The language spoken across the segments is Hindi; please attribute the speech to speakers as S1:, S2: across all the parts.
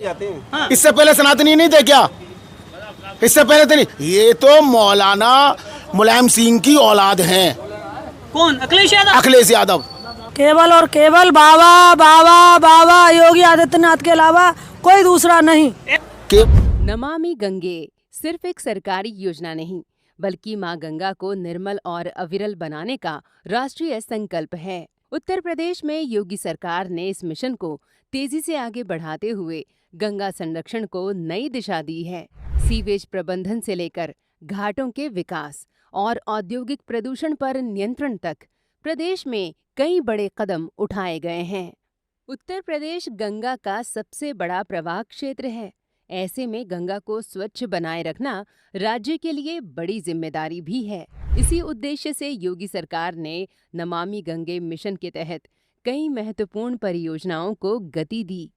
S1: हाँ। इससे पहले सनातनी नहीं थे क्या? इससे पहले तो नहीं। ये तो मौलाना मुलायम सिंह की औलाद हैं।
S2: कौन? अखिलेश यादव।
S1: अखिलेश यादव।
S3: केवल और केवल बाबा बाबा बाबा योगी आदित्यनाथ के अलावा कोई दूसरा नहीं।
S4: नमामि गंगे सिर्फ एक सरकारी योजना नहीं, बल्कि मां गंगा को निर्मल और अविरल बनाने का राष्ट्रीय संकल्प है। उत्तर प्रदेश में योगी सरकार ने इस मिशन को तेजी से आगे बढ़ाते हुए गंगा संरक्षण को नई दिशा दी है। सीवेज प्रबंधन से लेकर घाटों के विकास और औद्योगिक प्रदूषण पर नियंत्रण तक प्रदेश में कई बड़े कदम उठाए गए हैं। उत्तर प्रदेश गंगा का सबसे बड़ा प्रवाह क्षेत्र है। ऐसे में गंगा को स्वच्छ बनाए रखना राज्य के लिए बड़ी जिम्मेदारी भी है। इसी उद्देश्य से योगी सरकार ने नमामि गंगे मिशन के तहत कई महत्वपूर्ण परियोजनाओं को गति दी।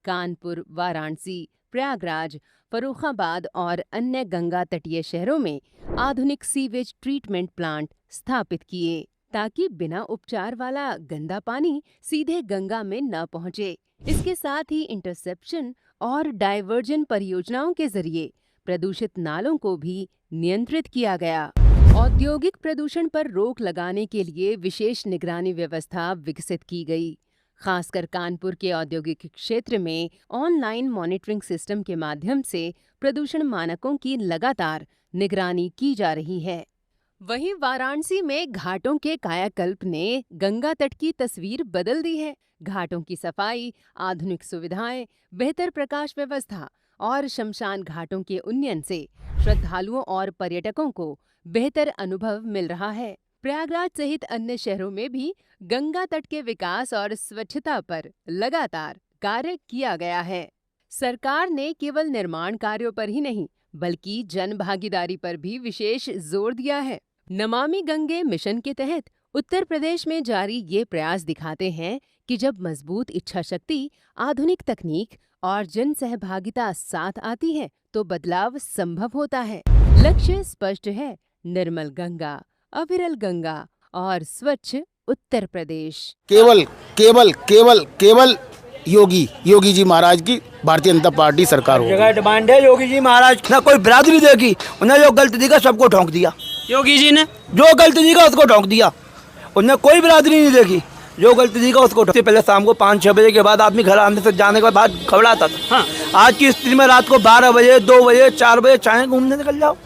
S4: कानपुर, वाराणसी, प्रयागराज, फर्रुखाबाद और अन्य गंगा तटीय शहरों में आधुनिक सीवेज ट्रीटमेंट प्लांट स्थापित किए, ताकि बिना उपचार वाला गंदा पानी सीधे गंगा में न पहुंचे। इसके साथ ही इंटरसेप्शन और डायवर्जन परियोजनाओं के जरिए प्रदूषित नालों को भी नियंत्रित किया गया। औद्योगिक प्रदूषण पर रोक लगाने के लिए विशेष निगरानी व्यवस्था विकसित की गई। खासकर कानपुर के औद्योगिक क्षेत्र में ऑनलाइन मॉनिटरिंग सिस्टम के माध्यम से प्रदूषण मानकों की लगातार निगरानी की जा रही है। वहीं वाराणसी में घाटों के कायाकल्प ने गंगा तट की तस्वीर बदल दी है। घाटों की सफाई, आधुनिक सुविधाएं, बेहतर प्रकाश व्यवस्था और शमशान घाटों के उन्नयन से श्रद्धालुओं और पर्यटकों को बेहतर अनुभव मिल रहा है। प्रयागराज सहित अन्य शहरों में भी गंगा तट के विकास और स्वच्छता पर लगातार कार्य किया गया है। सरकार ने केवल निर्माण कार्यों पर ही नहीं, बल्कि जन भागीदारी पर भी विशेष जोर दिया है। नमामि गंगे मिशन के तहत उत्तर प्रदेश में जारी ये प्रयास दिखाते हैं कि जब मजबूत इच्छा शक्ति, आधुनिक तकनीक और जन सहभागिता साथ आती है तो बदलाव संभव होता है। लक्ष्य स्पष्ट है, निर्मल गंगा, अविरल गंगा और स्वच्छ उत्तर प्रदेश।
S1: केवल केवल केवल केवल योगी जी महाराज की भारतीय जनता पार्टी सरकार हो।
S5: जगह डिमांड है योगी जी महाराज ना कोई बिरादरी देखी, उन्हें जो गलत दिखा सबको ठोंक दिया।
S2: योगी जी ने
S5: जो गलत दिखा उसको ठोंक दिया। उन्हें कोई बिरादरी नहीं देखी, जो गलती दिखा उसको ठोक। पहले शाम को 5-6 बजे के बाद आदमी घर आने से जाने के बाद घबराता था।
S2: हाँ।
S5: आज की स्थिति में रात को 12 बजे, 2 बजे, 4 बजे चाहे घूमने निकल जाओ।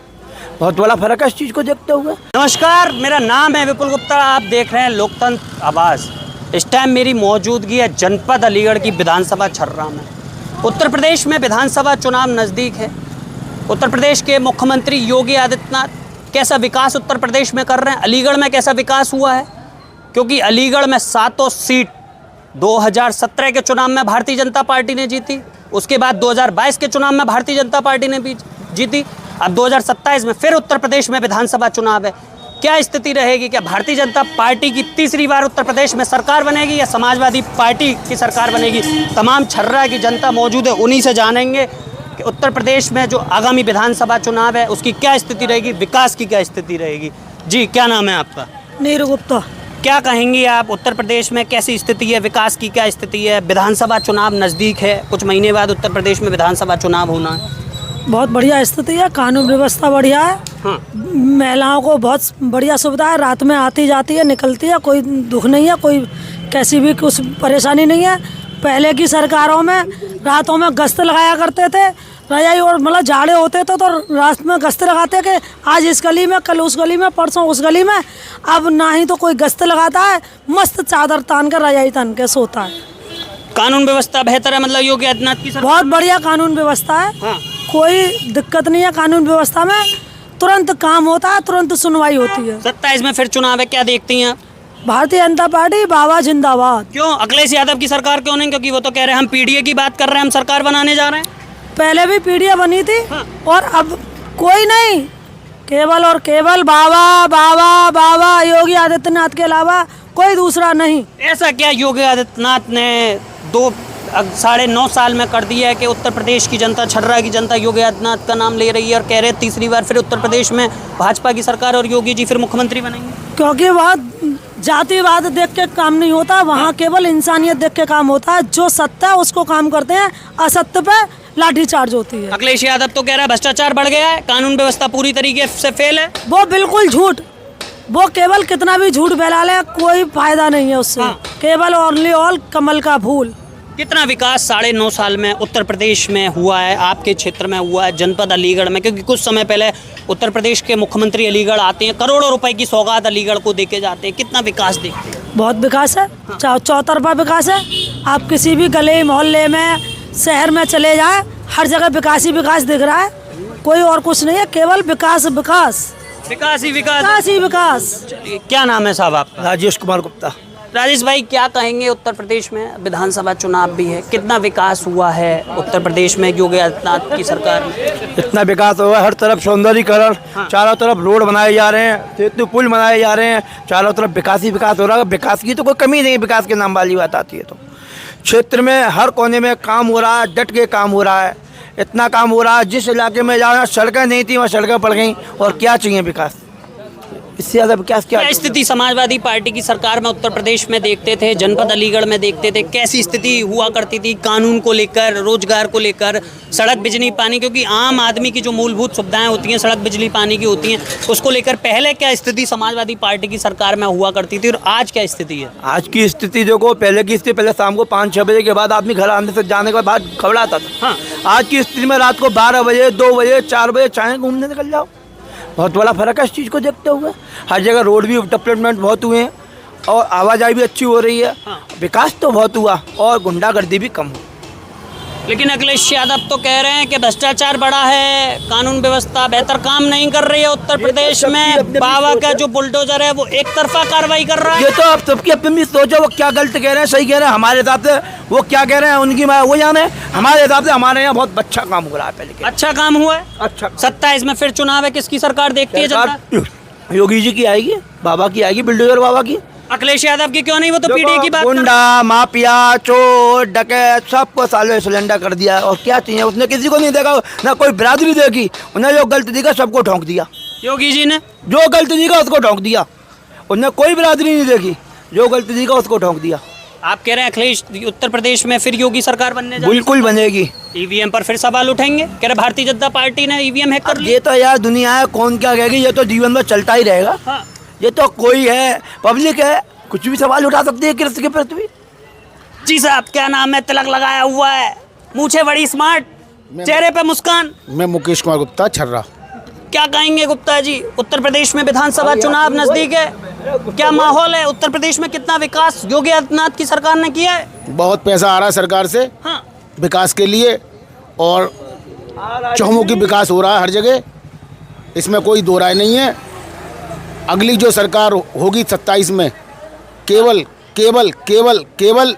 S5: बहुत बड़ा फर्क है इस चीज को देखते हुए।
S2: नमस्कार, मेरा नाम है विपुल गुप्ता। आप देख रहे हैं लोकतंत्र आवाज। इस टाइम मेरी मौजूदगी है जनपद अलीगढ़ की विधानसभा छर्रा में। उत्तर प्रदेश में विधानसभा चुनाव नज़दीक है। उत्तर प्रदेश के मुख्यमंत्री योगी आदित्यनाथ कैसा विकास उत्तर प्रदेश में कर रहे हैं, अलीगढ़ में कैसा विकास हुआ है, क्योंकि अलीगढ़ में 7 सीट 2017 के चुनाव में भारतीय जनता पार्टी ने जीती। उसके बाद 2022 के चुनाव में भारतीय जनता पार्टी ने भी जीती। अब 2027 में फिर उत्तर प्रदेश में विधानसभा चुनाव है। क्या स्थिति रहेगी? क्या भारतीय जनता पार्टी की तीसरी बार उत्तर प्रदेश में सरकार बनेगी या समाजवादी पार्टी की सरकार बनेगी? तमाम छर्रा की जनता मौजूद है, उन्हीं से जानेंगे कि उत्तर प्रदेश में जो आगामी विधानसभा चुनाव है उसकी क्या स्थिति रहेगी, विकास की क्या स्थिति रहेगी। जी, क्या नाम है आपका?
S3: नीरू गुप्ता।
S2: क्या कहेंगी आप, उत्तर प्रदेश में कैसी स्थिति है, विकास की क्या स्थिति है? विधानसभा चुनाव नज़दीक है, कुछ महीने बाद उत्तर प्रदेश में विधानसभा चुनाव होना है।
S3: बहुत बढ़िया स्थिति है, कानून व्यवस्था बढ़िया है।
S2: हाँ।
S3: महिलाओं को बहुत बढ़िया सुविधा है, रात में आती जाती है, निकलती है, कोई दुख नहीं है, कोई कैसी भी कुछ परेशानी नहीं है। पहले की सरकारों में रातों में गश्त लगाया करते थे, रजाई और मतलब जाड़े होते थे तो रात में गश्त लगाते कि आज इस गली में, कल उस गली में, परसों उस गली में। अब ना ही तो कोई गश्त लगाता है, मस्त चादर तान कर रजाई तान के सोता है।
S2: कानून व्यवस्था बेहतर है, मतलब योगी आदित्यनाथ की सरकार?
S3: बहुत बढ़िया कानून व्यवस्था है।
S2: हाँ।
S3: कोई दिक्कत नहीं है कानून व्यवस्था में, तुरंत काम होता है, तुरंत सुनवाई होती है।
S2: 27 में फिर चुनाव है, क्या देखती हैं आप?
S3: भारतीय जनता पार्टी बाबा जिंदाबाद।
S2: क्यों अखिलेश यादव की सरकार क्यों नहीं? क्योंकि वो तो कह रहे हैं हम पीडीए की बात कर रहे हैं, हम सरकार बनाने जा रहे हैं।
S3: पहले भी पीढ़ियाँ बनी थी।
S2: हाँ।
S3: और अब कोई नहीं, केवल और केवल बाबा बाबा बाबा योगी आदित्यनाथ के अलावा कोई दूसरा नहीं।
S2: ऐसा क्या योगी आदित्यनाथ ने 9.5 साल में कर दिया है कि उत्तर प्रदेश की जनता, छर्रा की जनता योगी आदित्यनाथ का नाम ले रही है और कह रहे हैं तीसरी बार फिर उत्तर प्रदेश में भाजपा की सरकार और योगी जी फिर मुख्यमंत्री बनेंगे?
S3: क्योंकि वह जातिवाद देख के काम नहीं होता, वहाँ केवल इंसानियत देख के काम होता है। जो सत्य है उसको काम करते हैं, असत्य पे लाठीचार्ज होती है।
S2: अखिलेश यादव तो कह रहा है भ्रष्टाचार बढ़ गया है, कानून व्यवस्था पूरी तरीके से फेल है।
S3: वो बिल्कुल झूठ, वो केवल कितना भी झूठ फैला ले कोई फायदा नहीं है उससे। केवल ओनली ऑल कमल का फूल।
S2: कितना विकास 9.5 साल में उत्तर प्रदेश में हुआ है, आपके क्षेत्र में हुआ है, जनपद अलीगढ़ में? क्योंकि कुछ समय पहले उत्तर प्रदेश के मुख्यमंत्री अलीगढ़ आते हैं, करोड़ों रुपए की सौगात अलीगढ़ को देके जाते हैं। कितना विकास देखते हैं?
S3: बहुत विकास है, चौतरफा विकास है। आप किसी भी गली मोहल्ले में शहर में चले जाए, हर जगह विकास ही विकास दिख रहा है, कोई और कुछ नहीं है, केवल विकास विकास
S2: विकास ही विकास,
S3: विकास ही विकास।
S2: चलिए, क्या नाम है साहब आपका?
S5: राजेश कुमार गुप्ता।
S2: राजेश भाई, क्या कहेंगे? उत्तर प्रदेश में विधानसभा चुनाव भी है, कितना विकास हुआ है उत्तर प्रदेश में योगी आदित्यनाथ की सरकार में?
S5: इतना विकास हुआ, हर तरफ सौंदर्यीकरण, चारों तरफ रोड बनाए जा रहे हैं, सेतु पुल बनाए जा रहे हैं, चारों तरफ विकास ही विकास हो रहा है। विकास की तो कोई कमी नहीं, विकास के नाम वाली बात आती है तो क्षेत्र में हर कोने में काम हो रहा है, डट के काम हो रहा है। इतना काम हो रहा है, जिस इलाके में जाना सड़कें नहीं थी वहाँ सड़कें पड़ गई। और क्या चाहिए विकास, इससे ज़्यादा विकास क्या?
S2: स्थिति समाजवादी पार्टी की सरकार में उत्तर प्रदेश में देखते थे, जनपद अलीगढ़ में देखते थे, कैसी स्थिति हुआ करती थी कानून को लेकर, रोजगार को लेकर, सड़क बिजली पानी? क्योंकि आम आदमी की जो मूलभूत सुविधाएं होती हैं सड़क बिजली पानी की होती हैं, उसको लेकर पहले क्या स्थिति समाजवादी पार्टी की सरकार में हुआ करती थी और आज क्या स्थिति है?
S5: आज की स्थिति देखो, पहले की स्थिति, पहले शाम को 5-6 बजे के बाद आदमी घर आने से जाने के बाद घबराता था।
S2: हाँ।
S5: आज की स्थिति में रात को 12 बजे, 2 बजे, 4 बजे चाहे घूमने निकल जाओ। बहुत बड़ा फर्क है इस चीज़ को देखते हुए। हर जगह रोड भी डेवलपमेंट बहुत हुए हैं और आवाजाही भी अच्छी हो रही है। विकास तो बहुत हुआ और गुंडागर्दी भी कम हुई।
S2: लेकिन अखिलेश यादव तो कह रहे हैं कि भ्रष्टाचार बढ़ा है, कानून व्यवस्था बेहतर काम नहीं कर रही है उत्तर प्रदेश में। बाबा का जो बुलडोजर है वो एक तरफा कार्रवाई कर रहा है।
S5: ये तो आप सबकी अपनी सोच है, वो क्या गलत कह रहे हैं सही कह रहे हैं। हमारे हिसाब से वो क्या कह रहे हैं उनकी वो जाने। हमारे हिसाब से हमारे यहाँ बहुत अच्छा काम हो रहा है। पहले
S2: अच्छा काम हुआ है।
S5: अच्छा
S2: 27 में फिर चुनाव है, किसकी सरकार देखती है जनता?
S5: योगी जी की आएगी, बाबा की आएगी, बुलडोजर बाबा की।
S2: अखिलेश यादव की क्यों नहीं? वो तो पीढ़ी की बात कर रहे हैं।
S5: गुंडा, माफिया, चोर, डकैत सबको साले सिलेंडर कर दिया। और क्या चाहिए? उसने किसी को नहीं देखा, ना कोई बिरादरी देखी। उन्हें जो गलत दिखा सबको ठोंक दिया।
S2: योगी जी ने
S5: जो गलत दिखा उसको ठोंक दिया। उन्हें कोई बिरादरी नहीं देखी, जो गलत दिखा उसको ठोंक दिया।
S2: आप कह रहे हैं अखिलेश उत्तर प्रदेश में फिर योगी सरकार बनने जा?
S5: बिल्कुल बनेगी।
S2: ईवीएम पर फिर सवाल उठेंगे? कह रहे भारतीय जनता पार्टी ने ईवीएम हैक कर लिया।
S5: ये तो यार दुनिया है, कौन क्या कहेगी, ये तो जीवन में चलता ही रहेगा।
S2: हाँ।
S5: ये तो कोई है, पब्लिक है, कुछ भी सवाल उठा सकती है कृषि के प्रति।
S2: जी साहब, क्या नाम है? तिलक लगाया हुआ है, मूछें बड़ी स्मार्ट, चेहरे पे मुस्कान।
S1: मैं मुकेश कुमार गुप्ता, छर्रा।
S2: क्या कहेंगे गुप्ता जी? उत्तर प्रदेश में विधानसभा चुनाव नजदीक है, क्या माहौल है? उत्तर प्रदेश में कितना विकास योगी आदित्यनाथ की सरकार ने किया है?
S1: बहुत पैसा आ रहा है सरकार से
S2: हाँ।
S1: विकास के लिए और चहुमुखी विकास हो रहा है हर जगह, इसमें कोई दो राय नहीं है। अगली जो सरकार होगी 27 में केवल केवल केवल केवल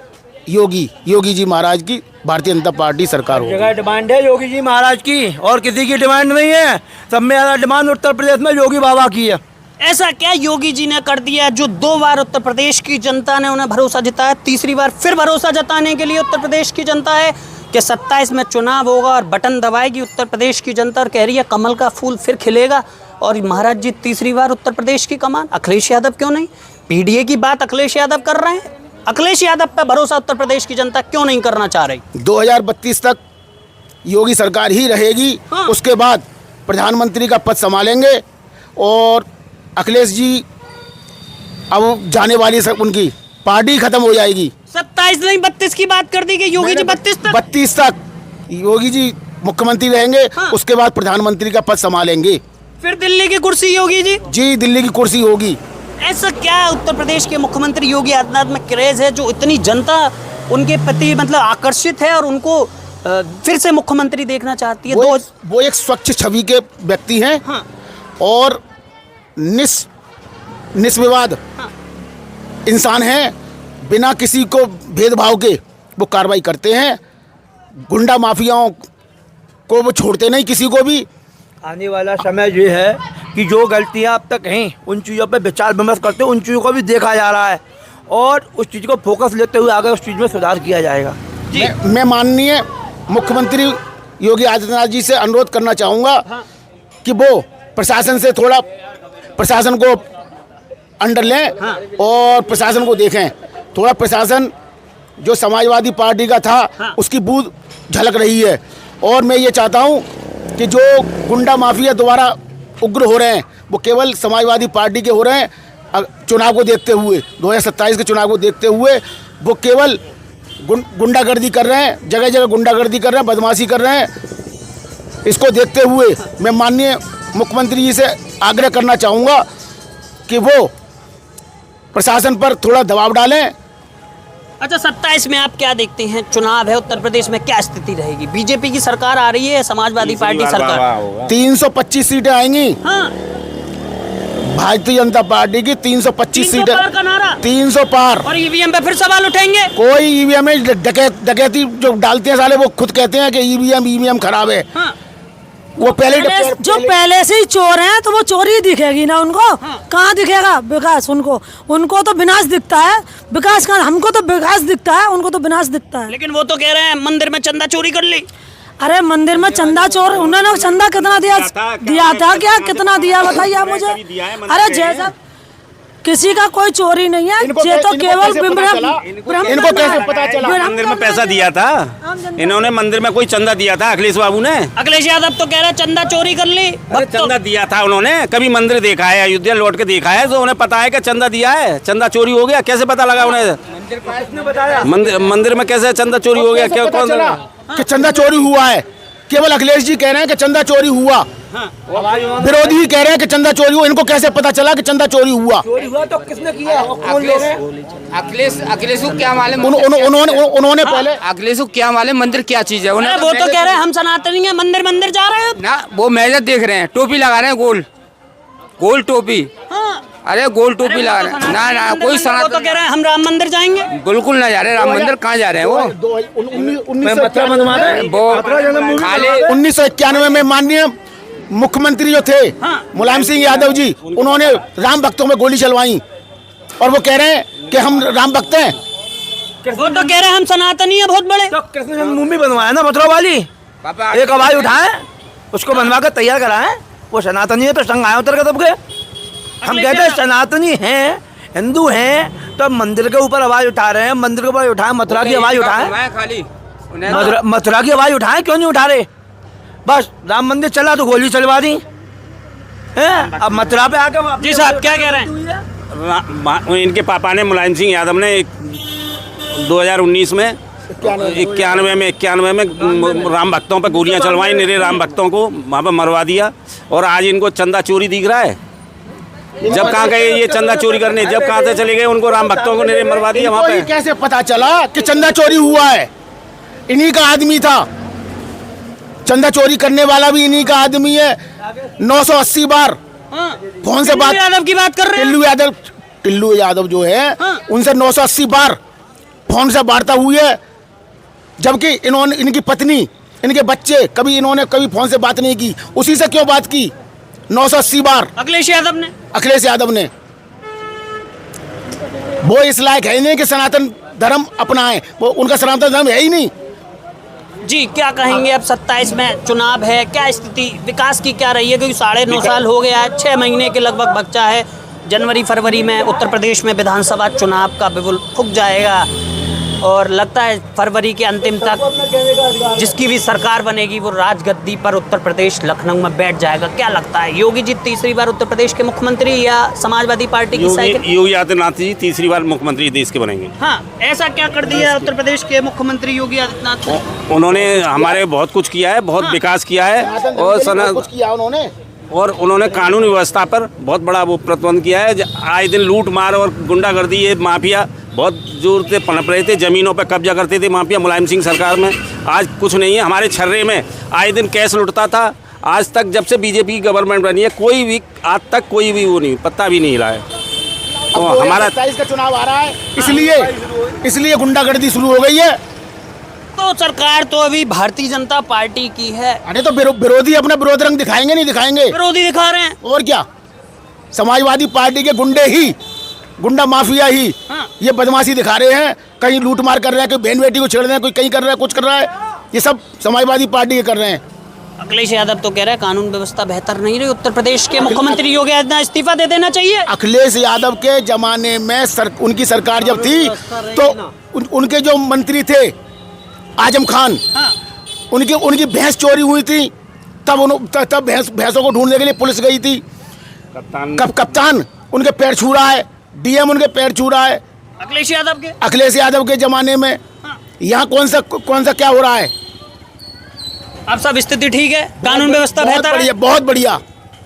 S1: योगी जी महाराज की भारतीय जनता पार्टी सरकार होगी।
S5: जगह डिमांड है योगी जी महाराज की, और किसी की डिमांड नहीं है। सब में ज़्यादा डिमांड उत्तर प्रदेश में योगी बाबा की है।
S2: ऐसा क्या योगी जी ने कर दिया जो 2 बार उत्तर प्रदेश की जनता ने उन्हें भरोसा जताया, तीसरी बार फिर भरोसा जताने के लिए उत्तर प्रदेश की जनता है कि 27 में चुनाव होगा और बटन दबाएगी उत्तर प्रदेश की जनता और कह रही है कमल का फूल फिर खिलेगा और महाराज जी तीसरी बार उत्तर प्रदेश की कमान? अखिलेश यादव क्यों नहीं? पीडीए की बात अखिलेश यादव कर रहे हैं, अखिलेश यादव पर भरोसा उत्तर प्रदेश की जनता क्यों नहीं करना चाह रही?
S1: 2032 तक योगी सरकार ही रहेगी।
S2: हाँ।
S1: उसके बाद प्रधानमंत्री का पद संभालेंगे और अखिलेश जी अब जाने वाली सब उनकी पार्टी खत्म हो जाएगी।
S2: 27 नहीं 32 की बात कर दी कि योगी जी
S1: 32 तक योगी जी मुख्यमंत्री रहेंगे।
S2: हाँ।
S1: उसके बाद प्रधानमंत्री का पद संभालेंगे।
S2: फिर दिल्ली की कुर्सी योगी जी?
S1: जी, दिल्ली की कुर्सी होगी।
S2: ऐसा क्या उत्तर प्रदेश के मुख्यमंत्री योगी आदित्यनाथ में क्रेज है जो इतनी जनता उनके प्रति मतलब आकर्षित है और उनको फिर से मुख्यमंत्री देखना चाहती है?
S1: वो एक स्वच्छ छवि के व्यक्ति हैं।
S2: हाँ।
S1: और निस्विवाद इंसान हैं, बिना किसी को भेदभाव के वो कार्रवाई करते हैं। गुंडा माफियाओं को वो छोड़ते नहीं किसी को भी।
S5: आने वाला समय ये है कि जो गलतियां अब तक हैं उन चीज़ों पे विचार विमर्श करते हैं, उन चीज़ों को भी देखा जा रहा है और उस चीज़ को फोकस लेते हुए आगे उस चीज़ में सुधार किया जाएगा।
S1: मैं माननीय मुख्यमंत्री योगी आदित्यनाथ जी से अनुरोध करना चाहूँगा कि वो प्रशासन को अंडर लें और प्रशासन को देखें। थोड़ा प्रशासन जो समाजवादी पार्टी का था उसकी बूंद झलक रही है। और मैं ये चाहता हूँ कि जो गुंडा माफिया दोबारा उग्र हो रहे हैं वो केवल समाजवादी पार्टी के हो रहे हैं। चुनाव को देखते हुए 2027 के चुनाव को देखते हुए वो केवल गुंडागर्दी कर रहे हैं, जगह जगह गुंडागर्दी कर रहे हैं, बदमाशी कर रहे हैं। इसको देखते हुए मैं माननीय मुख्यमंत्री जी से आग्रह करना चाहूँगा कि वो प्रशासन पर थोड़ा दबाव डालें।
S2: अच्छा, 27 में आप क्या देखते हैं? चुनाव है उत्तर प्रदेश में, क्या स्थिति रहेगी? बीजेपी की सरकार आ रही है, समाजवादी पार्टी सरकार?
S1: 325 सीटें आएंगी।
S2: हाँ।
S1: भारतीय जनता पार्टी की 325 सीटें।
S2: 300 पार का नारा।
S1: 300 पार।
S2: और ईवीएम पे फिर सवाल उठेंगे?
S1: कोई ईवीएम में डकैती जो डालते हैं साले, वो खुद कहते हैं कि ईवीएम खराब है।
S2: हाँ।
S1: वो
S3: जो पहले से ही चोर हैं तो वो चोरी दिखेगी ना उनको। कहाँ दिखेगा विकास? उनको तो विनाश दिखता है। विकास का हमको तो विकास दिखता है, उनको तो विनाश दिखता है।
S2: लेकिन वो तो कह रहे हैं मंदिर में चंदा चोरी कर ली।
S3: अरे मंदिर में चंदा चोर, उन्होंने चंदा कितना दिया था क्या? कितना दिया बताइए आप मुझे। अरे जैसा किसी का कोई चोरी नहीं है, ये तो केवल
S1: इनको कैसे पता चला?
S6: मंदिर में पैसा दिया था इन्होंने, मंदिर में कोई चंदा दिया था अखिलेश बाबू ने।
S2: अखिलेश यादव तो कह रहे चंदा चोरी कर ली।
S6: चंदा दिया था उन्होंने, कभी मंदिर देखा है, अयोध्या लौट के देखा है तो उन्हें पता है कि चंदा दिया है। चंदा चोरी हो गया कैसे पता लगा उन्हें? मंदिर में कैसे चंदा चोरी हो गया? क्या कौन सा
S1: कि चंदा चोरी हुआ है? केवल अखिलेश जी कह रहे हैं कि चंदा चोरी हुआ। विरोधी ही कह रहे हैं कि चंदा चोरी हुआ। इनको कैसे पता चला कि चंदा चोरी हुआ?
S5: तो किसने किया?
S7: अखिलेश को क्या मालूम?
S1: उन्होंने पहले
S7: अखिलेश को क्या मालूम मंदिर क्या चीज है?
S2: अरे वो तो कह रहे हैं हम सनातनी हैं, मंदिर मंदिर जा रहे हैं
S7: ना, वो मैजर देख रहे हैं, टोपी लगा रहे हैं, गोल टोपी। अरे गोल टोपी लगा रहे हैं। ना कोई
S2: वो तो कह रहे हैं हम राम मंदिर जाएंगे।
S7: बिल्कुल ना जा रहे। राम मंदिर कहाँ जा रहे हैं? वो
S1: 1991 में माननीय मुख्यमंत्री जो थे मुलायम सिंह यादव जी, उन्होंने राम भक्तों में गोली चलवाई और वो कह रहे हैं कि हम राम भक्त हैं।
S2: वो तो कह रहे हैं हम सनातनी हैं बहुत बड़े।
S5: तो कृष्ण जन्मभूमि बनवाया ना मथुरा वाली, एक आवाज उठाए, उसको बनवा कर तैयार कराए। वो सनातनी है तो संग आए उतर के तब के। हम कहते हैं सनातनी हैं, हिंदू हैं, तो मंदिर के ऊपर आवाज उठा रहे हैं। मंदिर के ऊपर उठाए, मथुरा की आवाज उठाए,
S7: खाली
S5: मथुरा की आवाज उठाए, क्यों नहीं उठा रहे? बस राम मंदिर चला तो गोली चलवा दी हैं। अब मथुरा पे आकर
S2: जी साहब क्या कह रहे हैं?
S6: इनके पापा ने, मुलायम सिंह यादव ने 2019 में 91 में राम भक्तों पे गोलियां चलवाई, निरे राम भक्तों को वहाँ पे मरवा दिया। और आज इनको चंदा चोरी दिख रहा है। जब कहाँ गए ये चंदा चोरी करने? जब कहाँ से चले गए उनको राम भक्तों को निरे मरवा दिया वहाँ पे।
S1: कैसे पता चला कि चंदा चोरी हुआ है? इन्हीं का आदमी था, चंदा चोरी करने वाला भी इन्हीं का आदमी है। 980 बार फोन से बात,
S2: यादव की बात कर रहे हैं।
S1: टिल्लू यादव जो है उनसे 980 बार फोन से वार्ता हुई है, जबकि इन्होंने, इनकी पत्नी, इनके बच्चे, कभी फोन से बात नहीं की। उसी से क्यों बात की 980 बार?
S2: अखिलेश यादव ने
S1: वो इस लायक है ही नहीं कि सनातन धर्म अपनाएं। वो उनका सनातन धर्म है ही नहीं।
S2: जी क्या कहेंगे? अब 27 में चुनाव है, क्या स्थिति विकास की क्या रही है? क्योंकि 9.5 साल हो गया है, 6 महीने के लगभग बचा है। जनवरी फरवरी में उत्तर प्रदेश में विधानसभा चुनाव का बिगुल फूंक जाएगा और लगता है फरवरी के अंतिम तक जिसकी भी सरकार बनेगी वो राजगद्दी पर उत्तर प्रदेश लखनऊ में बैठ जाएगा। क्या लगता है, योगी जी तीसरी बार उत्तर प्रदेश के मुख्यमंत्री या समाजवादी पार्टी की साइकिल?
S6: योगी आदित्यनाथ जी तीसरी बार मुख्यमंत्री देश के बनेंगे।
S2: हाँ, ऐसा क्या कर दिया उत्तर प्रदेश के मुख्यमंत्री योगी आदित्यनाथ?
S6: उन्होंने हमारे बहुत कुछ किया है, बहुत विकास किया है और उन्होंने कानून व्यवस्था पर बहुत बड़ा वो प्रतिबंध किया है। आए दिन लूट मार और गुंडागर्दी, ये माफिया बहुत जोर से पनप रहे थे, ज़मीनों पर कब्जा करते थे माफिया मुलायम सिंह सरकार में। आज कुछ नहीं है। हमारे छर्रे में आए दिन कैश लुटता था। आज तक जब से बीजेपी की गवर्नमेंट बनी है कोई भी, आज तक कोई भी वो नहीं, पत्ता भी नहीं हिला है।
S1: तो हमारा 27 का चुनाव आ रहा है, इसलिए गुंडागर्दी शुरू हो गई है।
S2: तो सरकार तो अभी भारतीय जनता पार्टी की है।
S1: अरे तो विरोधी अपना विरोध रंग दिखाएंगे नहीं दिखाएंगे?
S2: विरोधी दिखा रहे हैं।
S1: और क्या, समाजवादी पार्टी के गुंडा माफिया ही ये बदमाशी दिखा रहे हैं। कहीं लूट मार कर रहे हैं, कोई बहन बेटी को छेड़ रहे हैं, कोई कहीं कर रहा है, कुछ कर रहा है। ये सब समाजवादी पार्टी के कर रहे हैं।
S2: अखिलेश यादव तो कह रहे हैं कानून व्यवस्था बेहतर नहीं रही, उत्तर प्रदेश के मुख्यमंत्री योगी आदित्यनाथ इस्तीफा दे देना चाहिए।
S1: अखिलेश यादव के जमाने में उनकी सरकार जब थी तो उनके जो मंत्री थे आजम खान,
S2: हाँ।
S1: उनकी भैंस चोरी हुई थी, तब भैंसों को ढूंढने के लिए पुलिस गई थी। कप्तान उनके पैर छू रहा है, डीएम उनके पैर छू रहा है अखिलेश यादव के जमाने में। यहाँ कौन सा क्या हो रहा है?
S2: अब सब स्थिति ठीक है, कानून व्यवस्था बेहतर है,
S1: बहुत बढ़िया,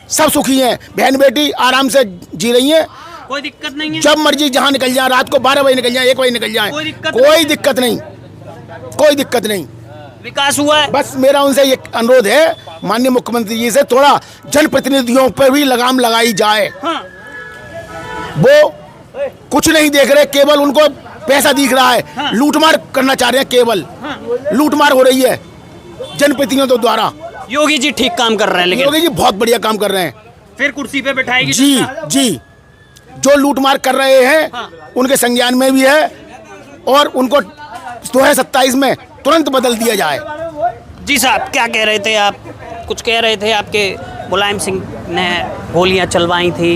S1: सब सुखी हैं, बहन बेटी आराम से जी रही हैं,
S2: कोई दिक्कत नहीं है।
S1: जब मर्जी जहाँ निकल जाए, रात को 12 बजे निकल जाए, 1 बजे निकल जाए, कोई दिक्कत नहीं।
S2: विकास हुआ है।
S1: बस मेरा उनसे ये अनुरोध है माननीय मुख्यमंत्री जी से, थोड़ा जनप्रतिनिधियों पर भी लगाम लगाई जाए।
S2: हाँ।
S1: वो कुछ नहीं देख रहे, केवल उनको पैसा दिख रहा है। हाँ। लूटमार करना चाह रहे हैं, केवल लूटमार हो रही है जनप्रतिनिधियों द्वारा।
S2: योगी जी ठीक काम कर रहे हैं, लेकिन
S1: योगी जी बहुत बढ़िया काम कर रहे हैं।
S2: फिर कुर्सी पे बैठाएगी
S1: जी, जो लूटमार कर रहे हैं। हाँ। उनके संज्ञान में भी है और उनको 2027 में तुरंत बदल दिया जाए।
S2: जी साहब, क्या कह रहे थे आप? कुछ कह रहे थे, आपके मुलायम सिंह ने गोलियां चलवाई थी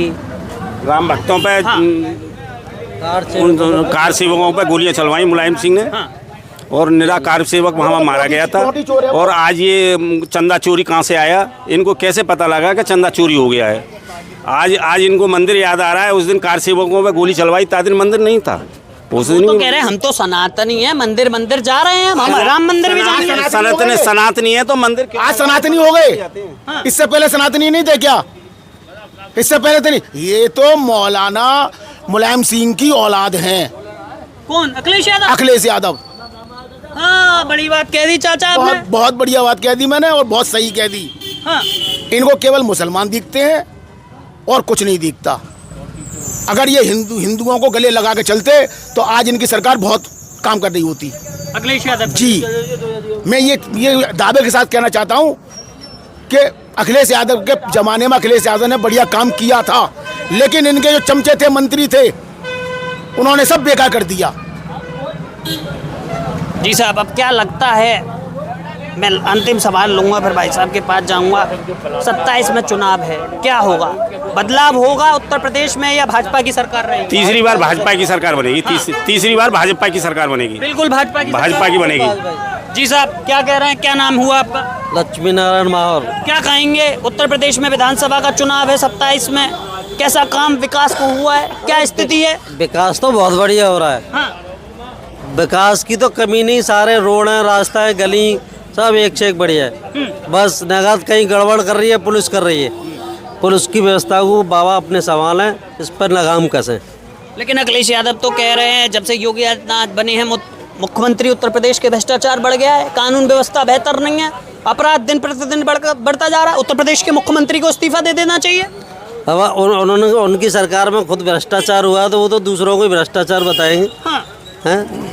S6: राम भक्तों पे।
S2: हाँ।
S6: कार सेवकों पे गोलियां चलवाई मुलायम सिंह ने। हाँ। और निराकार सेवक वहाँ मारा गया था। और आज ये चंदा चोरी कहाँ से आया, इनको कैसे पता लगा कि चंदा चोरी हो गया है? आज इनको मंदिर याद आ रहा है। उस दिन कार सेवकों पे गोली चलवाई, ता दिन मंदिर नहीं था। उस दिन
S2: तो कह रहे हैं हम तो सनातनी है, मंदिर जा रहे हैं, हम राम मंदिर भी जाएंगे।
S6: सनातनी है तो मंदिर
S1: आज सनातनी हो गए। इससे पहले सनातनी नहीं थे क्या? इससे पहले तो नहीं। ये तो मौलाना मुलायम सिंह की औलाद हैं।
S2: कौन? अखिलेश यादव। हाँ, बड़ी बात कह दी चाचा आपने।
S1: बहुत बढ़िया बात कह दी मैंने, और बहुत सही कह दी।
S2: हाँ।
S1: इनको केवल मुसलमान दिखते हैं और कुछ नहीं दिखता। अगर ये हिंदुओं को गले लगा के चलते तो आज इनकी सरकार बहुत काम कर रही होती।
S2: अखिलेश यादव
S1: जी, मैं ये दावे के साथ कहना चाहता हूँ कि अखिलेश यादव के जमाने में अखिलेश यादव ने बढ़िया काम किया था, लेकिन इनके जो चमचे थे, मंत्री थे, उन्होंने सब बेकार कर दिया।
S2: जी साहब, अब क्या लगता है, मैं अंतिम सवाल लूंगा फिर भाई साहब के पास जाऊंगा। 27 में चुनाव है, क्या होगा? बदलाव होगा उत्तर प्रदेश में या भाजपा की सरकार रहेगी?
S6: तीसरी बार भाजपा की सरकार बनेगी। तीसरी बार भाजपा की सरकार बनेगी।
S2: बिल्कुल भाजपा की बनेगी। जी साहब, क्या कह रहे हैं? क्या नाम हुआ आपका?
S8: लक्ष्मी नारायण माहौर।
S2: क्या कहेंगे, उत्तर प्रदेश में विधानसभा का चुनाव है 27 में, कैसा काम विकास को हुआ है, क्या स्थिति है?
S8: विकास तो बहुत बढ़िया हो रहा है।
S2: हाँ।
S8: विकास की तो कमी नहीं, सारे रोड हैं, रास्ता है, गली सब एक से एक बढ़िया है। बस नगद कहीं गड़बड़ कर रही है, पुलिस कर रही है। पुलिस की व्यवस्था को बाबा अपने संभाल हैं, इस पर लगाम कसें।
S2: लेकिन अखिलेश यादव तो कह रहे हैं जब से योगी आदित्यनाथ बने हैं मुख्यमंत्री, उत्तर प्रदेश के भ्रष्टाचार बढ़ गया है, कानून व्यवस्था बेहतर नहीं है, अपराध दिन प्रतिदिन बढ़ता जा रहा है, उत्तर प्रदेश के मुख्यमंत्री को इस्तीफा दे देना चाहिए।
S8: अब उन्होंने उनकी सरकार में खुद भ्रष्टाचार हुआ तो वो तो दूसरों को भ्रष्टाचार बताएंगे।
S2: हाँ।
S8: हैं?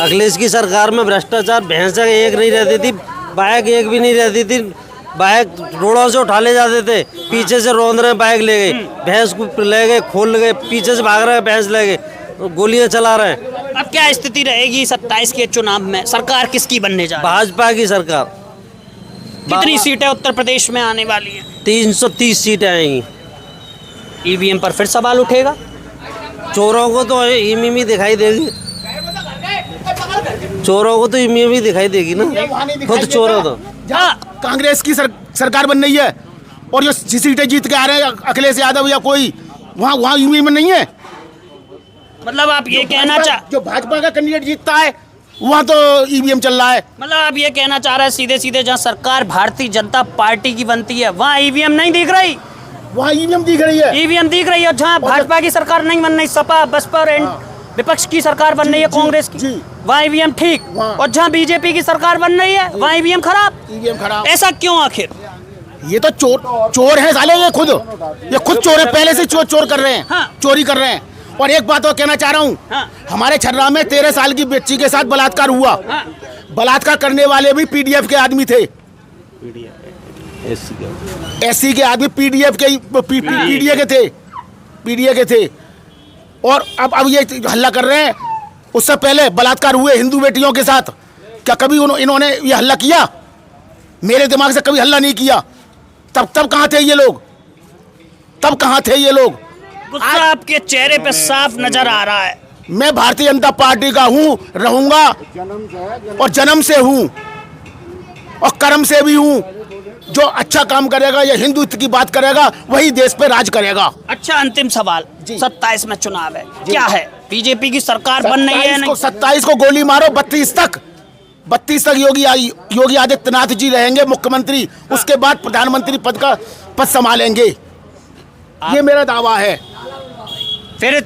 S8: अखिलेश की सरकार में भ्रष्टाचार, भैंस एक नहीं रहती थी, बाइक एक भी नहीं रहती थी, बाइक रोडों से उठा ले जाते थे, पीछे से रौंद रहे बाइक ले गए, भैंस को ले गए, खोल गए, पीछे से भाग रहे भैंस ले गए, गोलियां चला रहे हैं।
S2: अब क्या स्थिति रहेगी 27 के चुनाव में? सरकार किसकी बनने जा रही है?
S8: भाजपा की सरकार।
S2: कितनी सीटें उत्तर प्रदेश में आने वाली है?
S8: 330 सीटें आएंगी।
S2: ईवीएम पर फिर सवाल उठेगा?
S8: चोरों को तो ईवीएम दिखाई देगी, चोरों को तो ईवीएम ही दिखाई देगी ना, खुद चोर हो तो।
S1: कांग्रेस की सरकार बन रही है और जो सीटें जीत के आ रहे हैं अखिलेश यादव या कोई, वहाँ ईवीएम नहीं है।
S2: मतलब आप ये कहना
S1: जो भाजपा का कैंडिडेट जीतता है वहाँ तो ईवीएम चल रहा है।
S2: मतलब आप ये कहना चाह रहे हैं सीधे सीधे, जहाँ सरकार भारतीय जनता पार्टी की बनती है वहाँ ईवीएम नहीं दिख रही?
S1: वहाँ ईवीएम दिख रही है।
S2: ईवीएम दिख रही है। जहाँ भाजपा की सरकार नहीं बन रही, सपा बसपा और विपक्ष की सरकार बन रही है कांग्रेस की, वहाँ ईवीएम ठीक, और जहाँ बीजेपी की सरकार बन रही है वहाँ ईवीएम खराब। ऐसा क्यों आखिर?
S1: ये तो चोर है साले, ये खुद चोर है, पहले से चोर कर रहे हैं। हाँ। चोरी कर रहे हैं। और एक बात और कहना चाह रहा हूँ। हाँ। हमारे छर्रा में 13 साल की बच्ची के साथ बलात्कार हुआ। हाँ। बलात्कार करने वाले भी पीडीएफ के आदमी थे, एससी के आदमी, पीडीएफ के थे। और अब ये हल्ला कर रहे हैं। उससे पहले बलात्कार हुए हिंदू बेटियों के साथ, क्या कभी इन्होंने ये हल्ला किया? मेरे दिमाग से कभी हल्ला नहीं किया। तब कहाँ थे ये लोग? तब कहाँ थे ये लोग?
S2: गुस्सा आपके चेहरे पे साफ नजर आ रहा है।
S1: मैं भारतीय जनता पार्टी का हूं, रहूंगा और जन्म से हूं और कर्म से भी हूं। जो अच्छा काम करेगा या हिंदुत्व की बात करेगा वही देश पे राज करेगा।
S2: अच्छा, अंतिम सवाल, 27 में चुनाव है, क्या है बीजेपी की सरकार बन रही है?
S1: 27 को गोली मारो, 32 तक योगी आदित्यनाथ जी रहेंगे मुख्यमंत्री। उसके बाद प्रधानमंत्री पद संभालेंगे। ये मेरा दावा है।
S2: फिर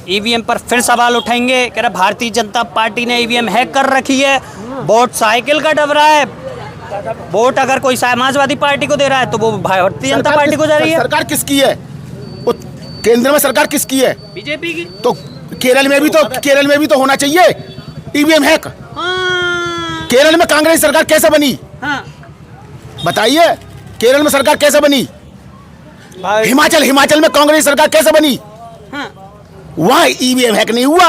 S2: ईवीएम पर फिर सवाल उठाएंगे, कह रहे भारतीय जनता पार्टी ने ईवीएम हैक कर रखी है, वोट साइकिल का डब रहा है। वोट अगर कोई समाजवादी पार्टी को दे रहा है तो वो भारतीय जनता पार्टी को जा रही है।
S1: सरकार किसकी है? केंद्र में सरकार किसकी है?
S2: बीजेपी की।
S1: तो केरल में भी तो होना चाहिए ईवीएम हैक। केरल में कांग्रेस सरकार कैसे बनी? बताइए, केरल में सरकार कैसे बनी? हिमाचल में कांग्रेस सरकार कैसे बनी? वहाँ ईवीएम हैक नहीं हुआ,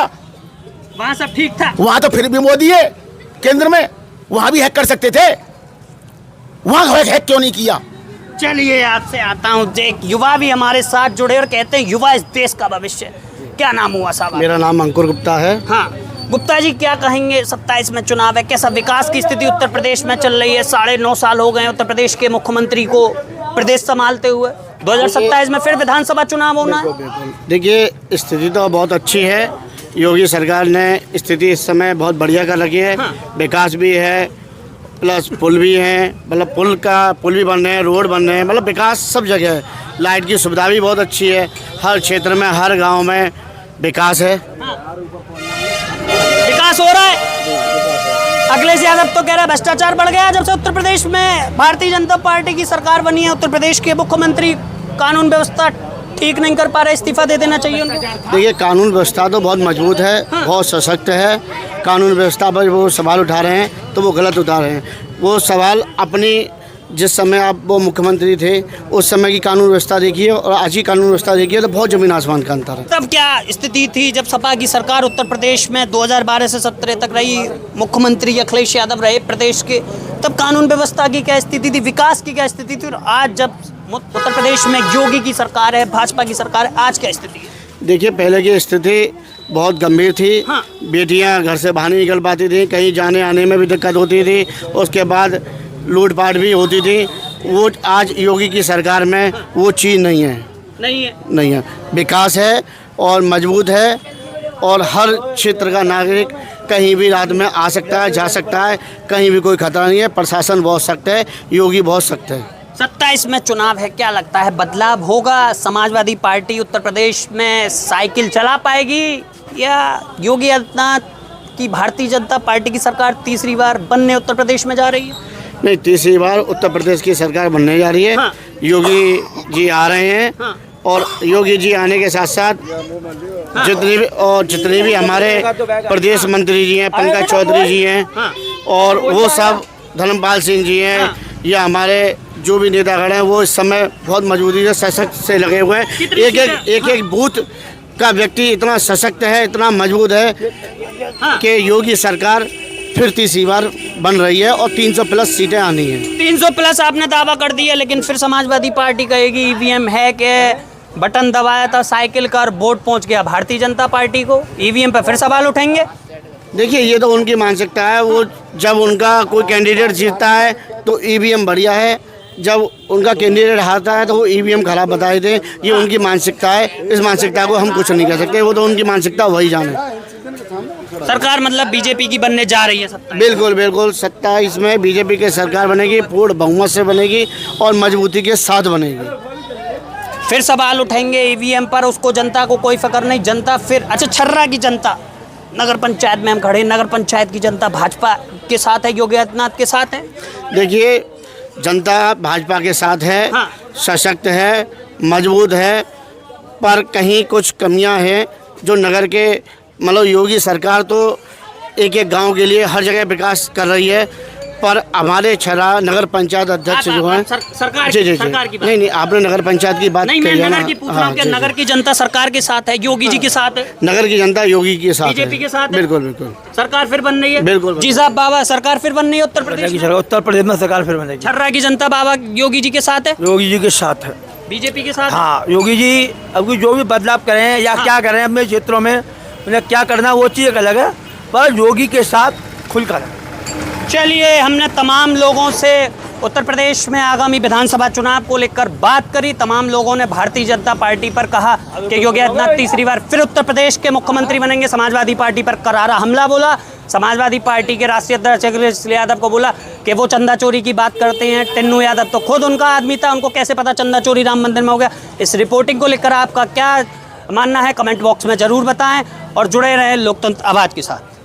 S2: वहाँ सब ठीक था।
S1: वहाँ तो फिर भी मोदी है केंद्र में, वहाँ भी हैक कर सकते थे, वहाँ हैक क्यों नहीं किया?
S2: चलिए, आपसे आता हूँ, एक युवा भी हमारे साथ जुड़े और कहते हैं युवा इस देश का भविष्य। क्या नाम हुआ साहब?
S9: मेरा नाम अंकुर गुप्ता है।
S2: हाँ, गुप्ता जी, क्या कहेंगे? 27 में चुनाव है, कैसा विकास की स्थिति उत्तर प्रदेश में चल रही है? 9.5 साल हो गए उत्तर प्रदेश के मुख्यमंत्री को प्रदेश संभालते हुए। 2027 में फिर विधानसभा चुनाव होना है।
S9: देखिए, स्थिति तो बहुत अच्छी है। योगी सरकार ने स्थिति इस समय बहुत बढ़िया कर रखी है। विकास भी है, प्लस पुल भी है, मतलब पुल भी बन रहे हैं, रोड बन रहे हैं, मतलब विकास सब जगह है। लाइट की सुविधा भी बहुत अच्छी है, हर क्षेत्र में, हर गांव में विकास है।
S2: विकास हो रहा है। अखिलेश यादव तो कह रहा है भ्रष्टाचार बढ़ गया जब से उत्तर प्रदेश में भारतीय जनता पार्टी की सरकार बनी है। उत्तर प्रदेश के मुख्यमंत्री कानून व्यवस्था ठीक नहीं कर पा रहे, इस्तीफा दे देना चाहिए उनको।
S9: देखिए, कानून व्यवस्था तो बहुत मजबूत है, बहुत सशक्त है। कानून व्यवस्था पर वो सवाल उठा रहे हैं तो वो गलत उठा रहे हैं। वो सवाल अपनी, जिस समय आप वो मुख्यमंत्री थे उस समय की कानून व्यवस्था देखिए और आज की कानून व्यवस्था देखिए तो बहुत जमीन आसमान का अंतर है।
S2: तब क्या स्थिति थी जब सपा की सरकार उत्तर प्रदेश में 2012 से 17 तक रही, मुख्यमंत्री अखिलेश यादव रहे प्रदेश के, तब कानून व्यवस्था की क्या स्थिति थी, विकास की क्या स्थिति थी? और आज जब उत्तर प्रदेश में योगी की सरकार है, भाजपा की सरकार है, आज क्या स्थिति है?
S9: देखिए, पहले की स्थिति बहुत गंभीर थी। बेटियां घर से बाहर नहीं निकल पाती थी, कहीं जाने आने में भी दिक्कत होती थी, उसके बाद लूटपाट भी होती थी। वो आज योगी की सरकार में वो चीज़ नहीं है। नहीं है। विकास है और मजबूत है और हर क्षेत्र का नागरिक कहीं भी रात में आ सकता है, जा सकता है, कहीं भी कोई खतरा नहीं है। प्रशासन बहुत सख्त है, योगी बहुत सख्त है।
S2: 27 में चुनाव है, क्या लगता है बदलाव होगा? समाजवादी पार्टी उत्तर प्रदेश में साइकिल चला पाएगी या योगी आदित्यनाथ की भारतीय जनता पार्टी की सरकार तीसरी बार बनने उत्तर प्रदेश में जा रही है?
S9: नहीं, तीसरी बार उत्तर प्रदेश की सरकार बनने जा रही है। योगी जी आ रहे हैं और योगी जी आने के साथ साथ जितने भी हमारे प्रदेश मंत्री जी हैं, पंकज चौधरी जी हैं और वो सब, धर्मपाल सिंह जी हैं, या हमारे जो भी नेतागण हैं, वो इस समय बहुत मजबूती से सशक्त से लगे हुए हैं। एक बूथ का व्यक्ति इतना सशक्त है, इतना मजबूत है कि योगी सरकार फिर तीसरी बार बन रही है और 300+ सीटें आनी हैं।
S2: 300+ आपने दावा कर दिया, लेकिन फिर समाजवादी पार्टी कहेगी ईवीएम है कि बटन दबाया था साइकिल का और वोट पहुंच गया भारतीय जनता पार्टी को। ईवीएम पर फिर सवाल उठेंगे।
S9: देखिए, ये तो उनकी मानसिकता है। वो जब उनका कोई कैंडिडेट जीतता है तो ईवीएम बढ़िया है, जब उनका कैंडिडेट हारता है तो वो ईवीएम खराब बताए थे। ये उनकी मानसिकता है, इस मानसिकता को हम कुछ नहीं कह सकते, वो तो उनकी मानसिकता वही जाने।
S2: सरकार मतलब बीजेपी की बनने जा रही है 27?
S9: बिल्कुल 27 में बीजेपी की सरकार बनेगी, पूर्ण बहुमत से बनेगी और मजबूती के साथ बनेगी।
S2: फिर सवाल उठेंगे ईवीएम पर, उसको जनता को कोई फिक्र नहीं। जनता फिर, अच्छा, छर्रा की जनता, नगर पंचायत में हम खड़े, नगर पंचायत की जनता भाजपा के साथ है, योगी आदित्यनाथ के साथ है?
S9: देखिए, जनता भाजपा के साथ है, सशक्त है, मजबूत है, पर कहीं कुछ कमियां हैं जो नगर के, मतलब योगी सरकार तो एक गांव के लिए हर जगह विकास कर रही है, पर हमारे छरा नगर पंचायत अध्यक्ष जो हैं
S2: सरकार
S9: जी जी जी
S2: सरकार की बात
S9: नहीं नहीं आपने नगर पंचायत की बात
S2: नहीं, मैं
S9: कही है
S2: नगर
S9: ना।
S2: की पूछ रहा हूँ कि
S9: जी,
S2: नगर
S9: जी।
S2: की जनता सरकार के साथ है, योगी जी के साथ है,
S9: नगर की जनता योगी के साथ है।
S2: बीजेपी के साथ है?
S9: बिल्कुल बिल्कुल
S2: सरकार फिर बन रही है।
S9: बिल्कुल।
S2: जी साहब बाबा, सरकार फिर बन रही है उत्तर प्रदेश में?
S5: उत्तर प्रदेश में सरकार फिर बनेगी,
S2: छर्रा की जनता बाबा योगी जी के साथ है,
S5: योगी जी के साथ है।
S2: बीजेपी के साथ है?
S5: हाँ, योगी जी अब जो भी बदलाव करें या क्या करें अपने क्षेत्रों में, उन्हें क्या करना वो चीज़ अलग है, पर योगी के साथ खुलकर है।
S2: चलिए, हमने तमाम लोगों से उत्तर प्रदेश में आगामी विधानसभा चुनाव को लेकर बात करी। तमाम लोगों ने भारतीय जनता पार्टी पर कहा कि योगी आदित्यनाथ तीसरी बार फिर उत्तर प्रदेश के मुख्यमंत्री बनेंगे। समाजवादी पार्टी पर करारा हमला बोला। समाजवादी पार्टी के राष्ट्रीय अध्यक्ष अखिलेश यादव को बोला कि वो चंदा चोरी की बात करते हैं। टिन्नू यादव तो खुद उनका आदमी था, उनको कैसे पता चंदा चोरी राम मंदिर में हो गया। इस रिपोर्टिंग को लेकर आपका क्या मानना है, कमेंट बॉक्स में ज़रूर बताएं और जुड़े रहें लोकतंत्र आवाज़ के साथ।